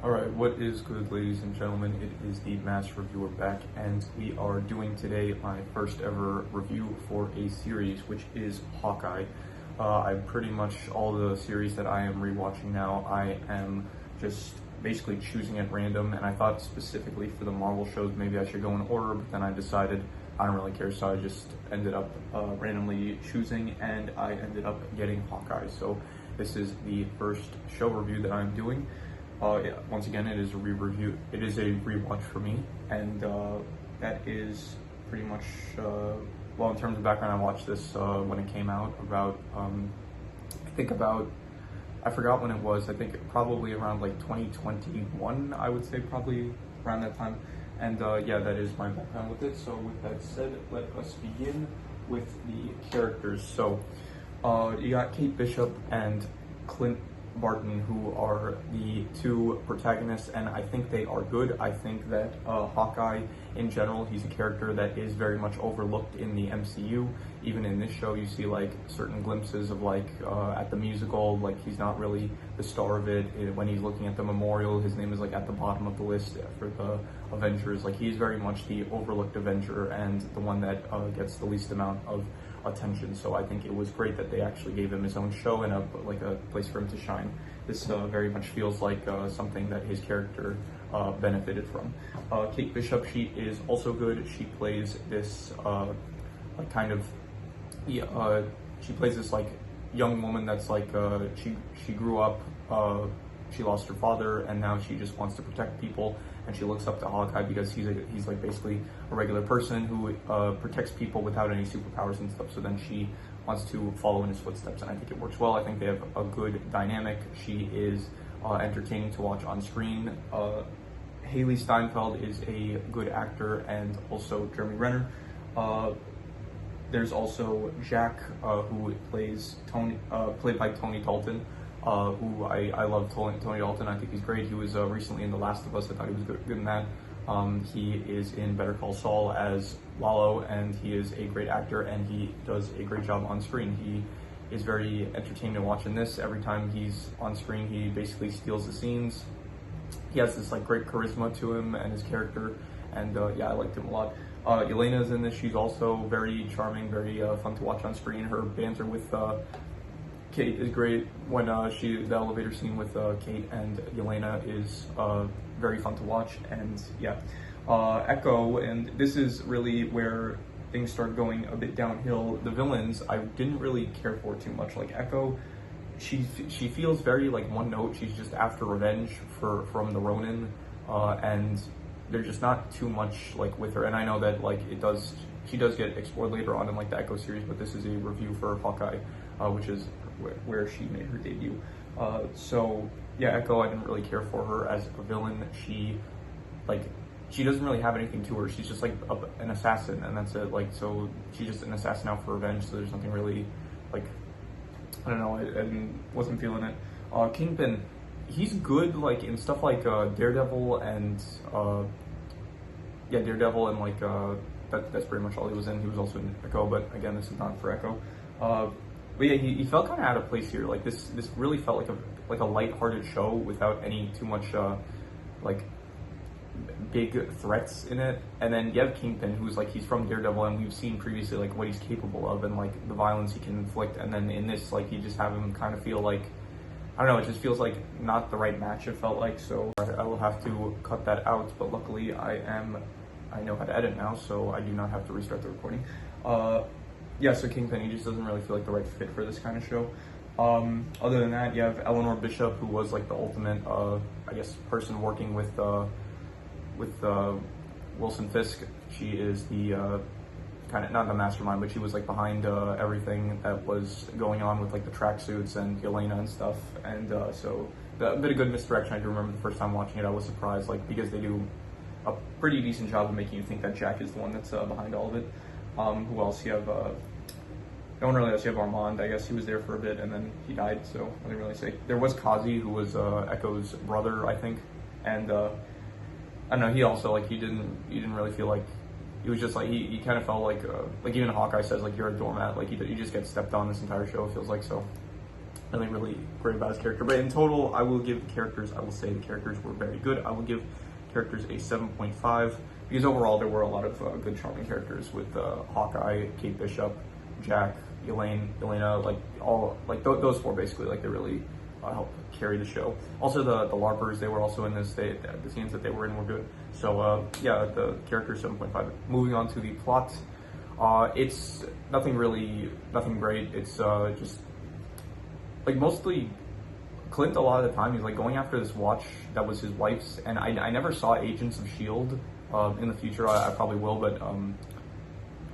Alright, what is good, ladies and gentlemen? It is the Mass Reviewer back, and we are doing today my first ever review for a series, which is Hawkeye. I pretty much, all the series that I am rewatching now, I am just basically choosing at random, and I thought specifically for the Marvel shows maybe I should go in order, but then I decided I don't really care, so I just ended up randomly choosing, and I ended up getting Hawkeye. So this is the first show review that I'm doing. Once again, it is a re-review. It is a rewatch for me, and that is pretty much. Well, in terms of background, I watched this when it came out. I forgot when it was. I think probably around like 2021. I would say probably around that time. And yeah, that is my background with it. So with that said, let us begin with the characters. So you got Kate Bishop and Clint Barton, who are the two protagonists, and I think they are good. I think that Hawkeye in general, he's a character that is very much overlooked in the MCU. Even in this show, you see like certain glimpses of like at the musical, like he's not really the star of it. When he's looking at the memorial, his name is like at the bottom of the list for the Avengers. Like he's very much the overlooked Avenger and the one that gets the least amount of attention. So I think it was great that they actually gave him his own show and a place for him to shine. This very much feels like something that his character benefited from. Kate Bishop, she is also good. She plays this she plays this like young woman that's like she grew up, she lost her father, and now she just wants to protect people, and she looks up to Hawkeye because he's like basically a regular person who protects people without any superpowers and stuff. So then she wants to follow in his footsteps, and I think it works well. I think they have a good dynamic. She is entertaining to watch on screen. Haley Steinfeld is a good actor, and also Jeremy Renner. There's also Jack, who plays Tony, played by Tony Dalton. Who I love Tony Dalton. I think he's great. He was recently in The Last of Us. I thought he was good in that. He is in Better Call Saul as Lalo, and he is a great actor, and he does a great job on screen. He is very entertaining to watch in this. Every time he's on screen, he basically steals the scenes. He has this like great charisma to him and his character, and yeah, I liked him a lot. Yelena's in this. She's also very charming, very fun to watch on screen. Her banter with Kate is great. When the elevator scene with Kate and Yelena is very fun to watch. And yeah, Echo, and this is really where things start going a bit downhill. The villains I didn't really care for too much. Like Echo, she feels very like one note. She's just after revenge from the Ronin, and there's just not too much like with her. And I know that like she does get explored later on in like the Echo series, but this is a review for Hawkeye, which is where she made her debut. So yeah, Echo, I didn't really care for her as a villain. She doesn't really have anything to her. She's just like an assassin, and that's it. Like, so she's just an assassin out for revenge. So there's nothing really like, I don't know. I wasn't feeling it. Kingpin, he's good like in stuff like Daredevil and Daredevil and like that's pretty much all he was in. He was also in Echo, but again, this is not for Echo. But yeah, he felt kind of out of place here. Like this really felt like a lighthearted show without any too much like big threats in it. And then you have Kingpin, who's like he's from Daredevil, and we've seen previously like what he's capable of and like the violence he can inflict. And then in this, like you just have him kind of feel like, I don't know, it just feels like not the right match. It felt like, so I will have to cut that out. But luckily, I know how to edit now, so I do not have to restart the recording. Yeah, so Kingpin, he just doesn't really feel like the right fit for this kind of show. Other than that, you have Eleanor Bishop, who was like the ultimate, I guess, person working with Wilson Fisk. She is the kind of, not the mastermind, but she was like behind everything that was going on with like the tracksuits and Yelena and stuff. And so a bit of good misdirection. I do remember the first time watching it, I was surprised, like because they do a pretty decent job of making you think that Jack is the one that's behind all of it. Who else? You have, no one really else. You have Armand. I guess he was there for a bit and then he died, so I didn't really say. There was Kazi, who was Echo's brother, I think, and I don't know. He also like he didn't really feel like, he was just like he kind of felt like even Hawkeye says like you're a doormat, like you just get stepped on this entire show. It feels like so. really great about his character. But in total, I will say the characters were very good. I will give characters a 7.5 because overall there were a lot of good, charming characters with Hawkeye, Kate Bishop, Jack, Elena, like all like those four basically. Like they really helped carry the show. Also the LARPers, they were also in this. The scenes that they were in were good. So yeah, the character 7.5. Moving on to the plot, it's nothing great. It's just like mostly Clint. A lot of the time he's like going after this watch that was his wife's, and I never saw Agents of S.H.I.E.L.D. In the future. I probably will, but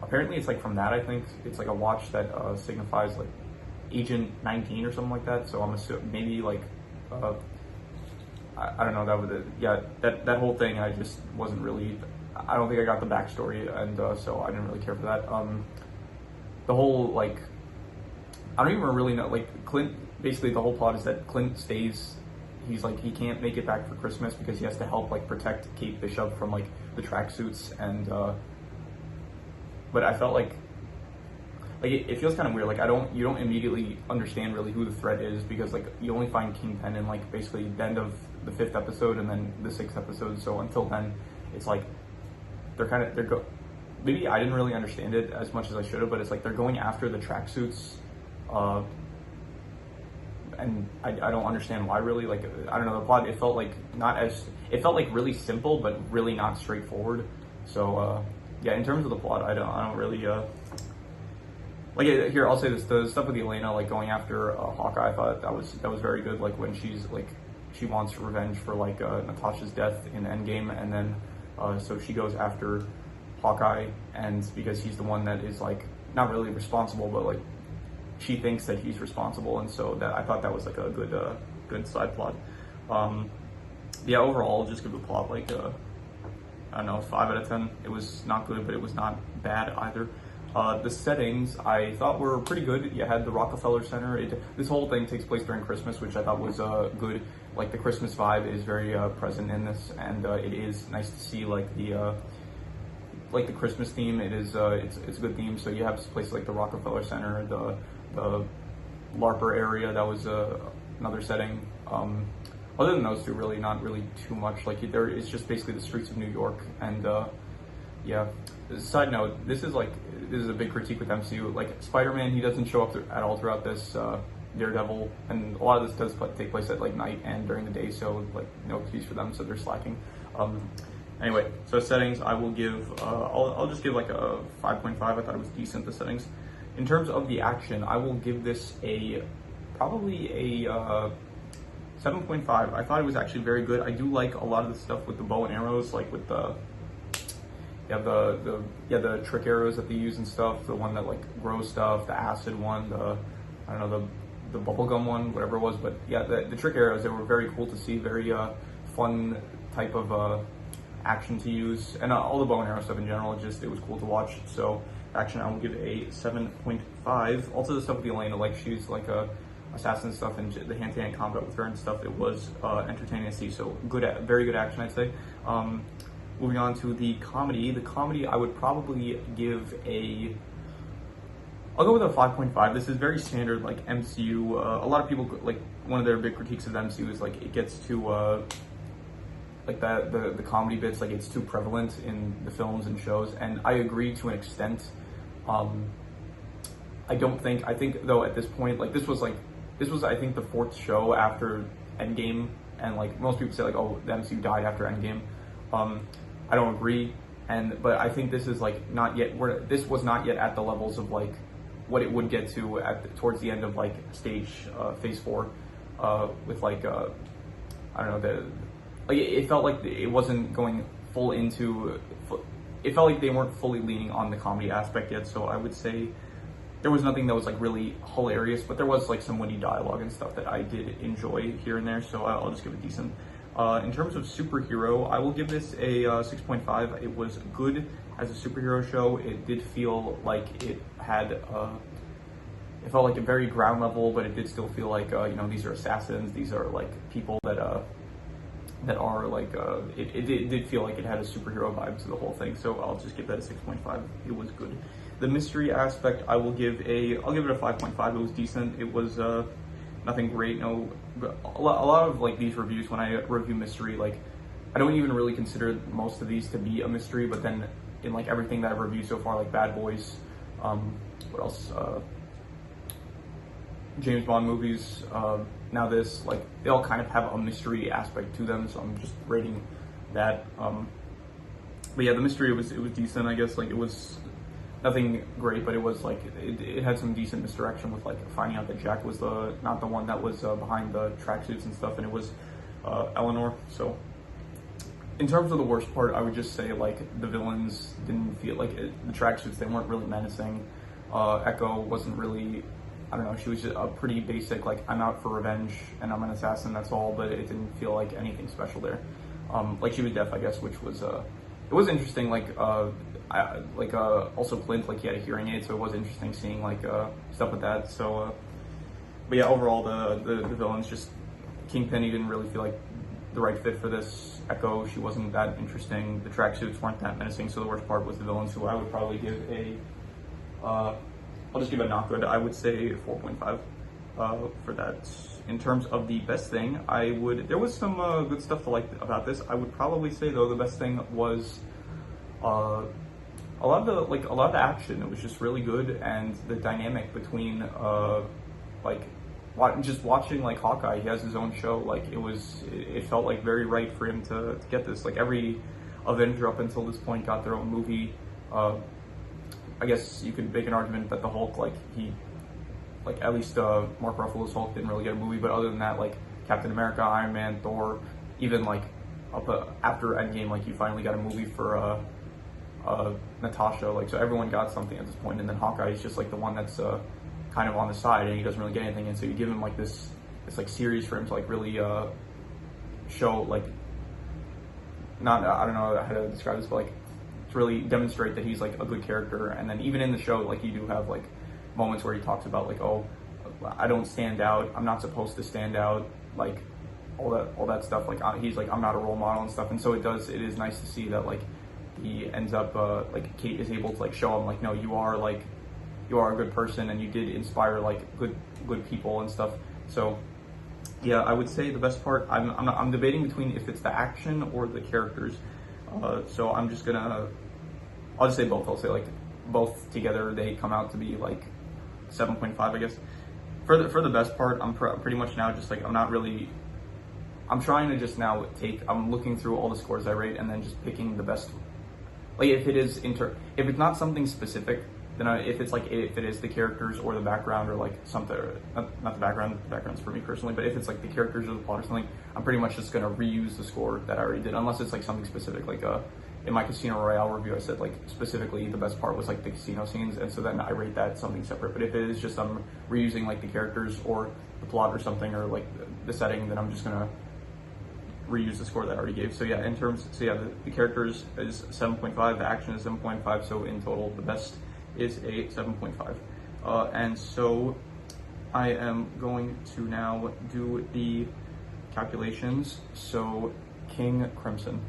apparently it's like from that. I think it's like a watch that signifies like Agent 19 or something like that. So I'm assuming maybe like I don't know, that was that whole thing. I just wasn't really. I don't think I got the backstory, and so I didn't really care for that. The whole like I don't even really know. Like Clint, basically the whole plot is that Clint stays. He's like he can't make it back for Christmas because he has to help like protect Kate Bishop from like the tracksuits, and but I felt like it feels kind of weird. Like you don't immediately understand really who the threat is because like you only find Kingpin in like basically the end of the 5th episode and then the 6th episode. So until then, it's like maybe I didn't really understand it as much as I should have, but it's like they're going after the tracksuits, and I don't understand why really. Like I don't know, the plot, it felt like really simple but really not straightforward. So yeah, in terms of the plot, I don't really like here. I'll say this: the stuff with Elena, like going after Hawkeye, I thought that was very good. Like when she's like she wants revenge for like Natasha's death in Endgame, and then so she goes after Hawkeye, and because he's the one that is like not really responsible, but like she thinks that he's responsible, and so that I thought that was like a good side plot. Yeah, overall, just give the plot like I don't know, 5 out of 10. It was not good, but it was not bad either. The settings I thought were pretty good. You had the Rockefeller Center. This whole thing takes place during Christmas, which I thought was good. Like the Christmas vibe is very present in this, and it is nice to see like the Christmas theme. It's a good theme. So you have places like the Rockefeller Center, the LARPer area. That was another setting. Other than those two, really not really too much. Like it's just basically the streets of New York, and yeah. Side note: this is a big critique with MCU. Like Spider-Man, he doesn't show up at all throughout this. Daredevil, and a lot of this does take place at like night and during the day, so like no excuse for them. So they're slacking. Anyway, so settings, I will give. I'll just give like a 5.5. I thought it was decent. The settings. In terms of the action, I will give this probably a 7.5. I thought it was actually very good. I do like a lot of the stuff with the bow and arrows, like with the trick arrows that they use and stuff. The one that like grows stuff, the acid one, the bubblegum one, whatever it was. But yeah, the trick arrows, they were very cool to see. Very fun type of action to use, and all the bow and arrow stuff in general. It was cool to watch. So action, I will give a 7.5. Also the stuff with Elena, like she's like a assassin stuff, and the hand-to-hand combat with her and stuff, it was entertaining to see. So very good action, I'd say. Moving on to the comedy. The comedy, I would probably give I'll go with a 5.5. This is very standard, like MCU. A lot of people, like one of their big critiques of the MCU is like it gets too like the comedy bits, like it's too prevalent in the films and shows, and I agree to an extent. I think though at this point, like this was I think the 4th show after Endgame, and like most people say like, oh, the MCU died after Endgame. I don't agree, but I think this is like not yet this was not yet at the levels of like what it would get to towards the end of like phase 4, with like I don't know, it felt like it wasn't going full into. It felt like they weren't fully leaning on the comedy aspect yet. So I would say there was nothing that was like really hilarious, but there was like some witty dialogue and stuff that I did enjoy here and there. So I'll just give it decent. In terms of superhero, I will give this a 6.5. It was good as a superhero show. It did feel like it had. It felt like a very ground level, but it did still feel like these are assassins. These are like people that are like it did feel like it had a superhero vibe to the whole thing. So I'll just give that a 6.5. It was good. The mystery aspect, I'll give it a 5.5. It was decent. It was nothing great. No, a lot of like these reviews when I review mystery, like I don't even really consider most of these to be a mystery, but then in like everything that I've reviewed so far, like Bad Boys, what else? James Bond movies, now this, like they all kind of have a mystery aspect to them, so I'm just rating that. But yeah, the mystery, it was decent, I guess. Like it was nothing great, but it was like it had some decent misdirection with like finding out that Jack was not the one that was behind the tracksuits and stuff, and it was Eleanor. So in terms of the worst part, I would just say like the villains didn't feel like the tracksuits, they weren't really menacing. Echo wasn't really, I don't know, she was just a pretty basic, like, I'm out for revenge and I'm an assassin, that's all, but it didn't feel like anything special there. Like, she was deaf, I guess, which was, it was interesting, like, also Clint, like, he had a hearing aid, so it was interesting seeing, like, stuff with that, so, but yeah, overall, the villains just, Kingpin, he didn't really feel like the right fit for this. Echo, she wasn't that interesting, the tracksuits weren't that menacing, so the worst part was the villains, who I would probably give a, I'll just give it not good. I would say 4.5 for that. In terms of the best thing, there was some good stuff to like about this. I would probably say though the best thing was a lot of the action. It was just really good, and the dynamic between just watching like Hawkeye. He has his own show. Like it felt like very right for him to get this. Like every Avenger up until this point got their own movie. I guess you could make an argument that the Hulk, at least Mark Ruffalo's Hulk didn't really get a movie, but other than that, like Captain America, Iron Man, Thor, even like after Endgame, like you finally got a movie for Natasha, like so everyone got something at this point, and then Hawkeye is just like the one that's kind of on the side, and he doesn't really get anything, and so you give him like this like series for him to like really show like I don't know how to describe this, but like to really demonstrate that he's like a good character. And then even in the show, like you do have like moments where he talks about like, oh, I don't stand out, I'm not supposed to stand out, like all that stuff. Like he's like, I'm not a role model and stuff. And so it is nice to see that like he ends up like Kate is able to like show him like, no, you are a good person, and you did inspire like good people and stuff. So yeah, I would say the best part, I'm debating between if it's the action or the characters. So I'll just say both. I'll say like both together, they come out to be like 7.5, I guess. For the best part, I'm pretty much now just like, I'm trying to just now I'm looking through all the scores I rate and then just picking the best. Like if it's not something specific, then if it is the characters or the background or like something, not the background's for me personally, but if it's like the characters or the plot or something, I'm pretty much just gonna reuse the score that I already did, unless it's like something specific. Like in my Casino Royale review, I said like specifically the best part was like the casino scenes, and so then I rate that something separate. But if it is just I'm reusing like the characters or the plot or something, or like the setting, then I'm just gonna reuse the score that I already gave. So yeah, the characters is 7.5, the action is 7.5, so in total the best is a 7.5. And so I am going to now do the calculations. So King Crimson.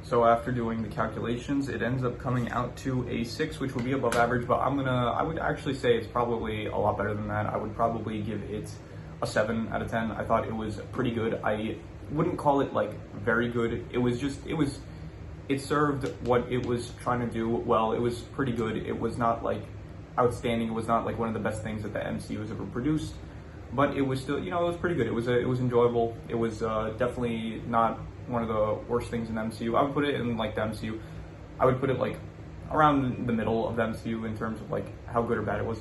So after doing the calculations, it ends up coming out to a 6, which would be above average, but I would actually say it's probably a lot better than that. I would probably give it a 7 out of 10. I thought it was pretty good. I wouldn't call it like very good. It served what it was trying to do well. It was pretty good. It was not like outstanding. It was not like one of the best things that the MCU has ever produced, but it was still, it was pretty good. It was enjoyable. It was definitely not one of the worst things in the MCU. I would put it in like the MCU. I would put it like around the middle of the MCU in terms of like how good or bad it was.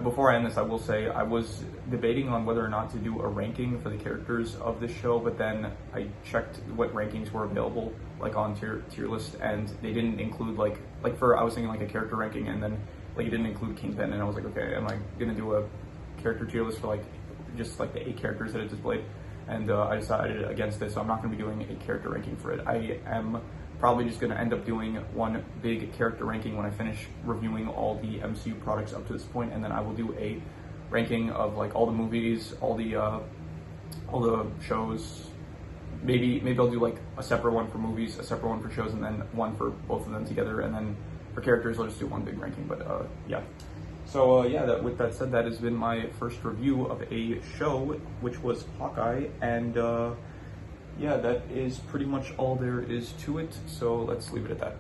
Before I end this, I will say I was debating on whether or not to do a ranking for the characters of this show, but then I checked what rankings were available, like on tier list, and they didn't include I was thinking like a character ranking, and then like it didn't include Kingpin, and I was like, okay, am I gonna do a character tier list for like just like the 8 characters that it displayed? And I decided against this, so I'm not gonna be doing a character ranking for it. I am probably just going to end up doing one big character ranking when I finish reviewing all the MCU products up to this point, and then I will do a ranking of like all the movies, all the shows. Maybe I'll do like a separate one for movies, a separate one for shows, and then one for both of them together, and then for characters I'll just do one big ranking. But yeah, So yeah, with that said, that has been my first review of a show, which was Hawkeye, and yeah, that is pretty much all there is to it. So let's leave it at that.